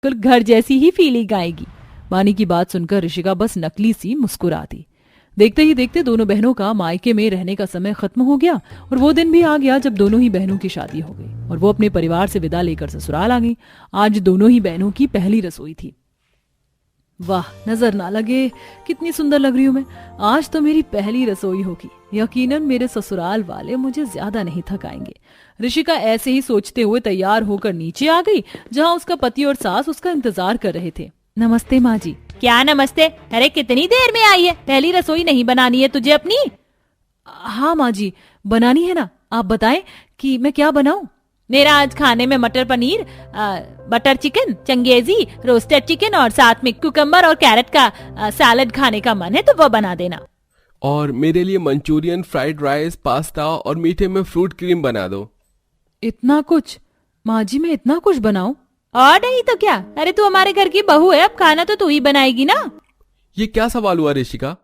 बिल्कुल घर जैसी ही फीलिंग आएगी। बानी की बात सुनकर ऋषिका बस नकली सी मुस्कुरा दी। देखते ही देखते दोनों बहनों का मायके में रहने का समय खत्म हो गया और वो दिन भी आ गया जब दोनों ही बहनों की शादी हो गई और वो अपने परिवार से विदा लेकर ससुराल आ गई। आज दोनों ही बहनों की पहली रसोई थी। वाह, नजर ना लगे कितनी सुंदर लग रही हूं मैं। आज तो मेरी पहली रसोई होगी। यकीनन मेरे ससुराल वाले मुझे ज्यादा नहीं थकाएंगे। ऋषिका ऐसे ही सोचते हुए तैयार होकर नीचे आ गई, जहां उसका पति और सास उसका इंतजार कर रहे थे। नमस्ते माँ जी। क्या नमस्ते? अरे कितनी देर में आई है? पहली रसोई नहीं बनानी है तुझे अपनी? हाँ माँ जी, बनानी है ना। आप बताएं कि मैं क्या बनाऊं। मेरा आज खाने में मटर paneer, butter chicken, changezi, roasted chicken और साथ में कुकम्बर और कैरेट का सैलेड खाने का मन है तो वो बना देना। और मेरे लिए मंचूरियन, फ्राइड राइस, पास्ता और मीठे में फ्रूट क्रीम बना दो। इतना कुछ? माँ जी मैं इतना कुछ बनाऊं? और नहीं तो क्या। अरे तू हमारे घर की बहू है, अब खाना तो तू ही बनाएगी ना। ये क्या सवाल हुआ ऋषिका?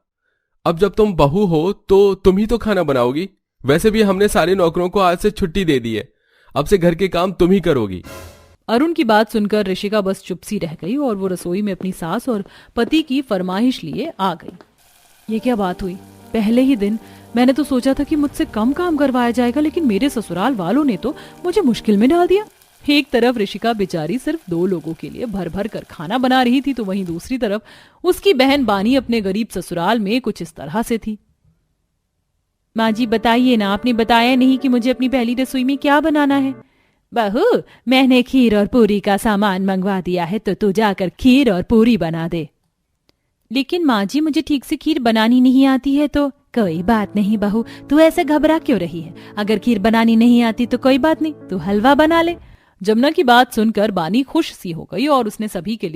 अब जब तुम बहू हो तो तुम ही तो खाना बनाओगी। वैसे भी हमने सारे नौकरों को आज से छुट्टी दे दी है। अब से घर के काम तुम ही करोगी। अरुण की बात सुनकर ऋषिका बस चुप सी रह गई और वो रसोई में अपनी सास और पति की फरमाइश लिए आ गई। ये क्या बात हुई? पहले ही दिन मैंने तो सोचा था कि मुझसे कम काम करवाया जाएगा, लेकिन मेरे ससुराल वालों ने तो मुझे मुश्किल में डाल दिया। एक तरफ ऋषिका बेचारी सिर्फ 2 लोगों के लिए भर भर कर खाना बना रही थी, तो वहीं दूसरी तरफ उसकी बहन बानी अपने गरीब ससुराल में कुछ इस तरह से थी। माँ जी बताइए ना, आपने बताया नहीं कि मुझे अपनी पहली रसोई में क्या बनाना है। बहू, मैंने खीर और पूरी का सामान मंगवा दिया है तो तू जाकर खीर और पूरी बना दे। लेकिन माँ जी मुझे ठीक से खीर बनानी नहीं आती है। तो कोई बात नहीं बहू, तू ऐसे घबरा क्यों रही है? अगर खीर बनानी नहीं आती तो कोई बात नहीं, तू हलवा बना ले। जमुना की बात सुनकर बानी खुश सी हो गई और उसने सभी के लिए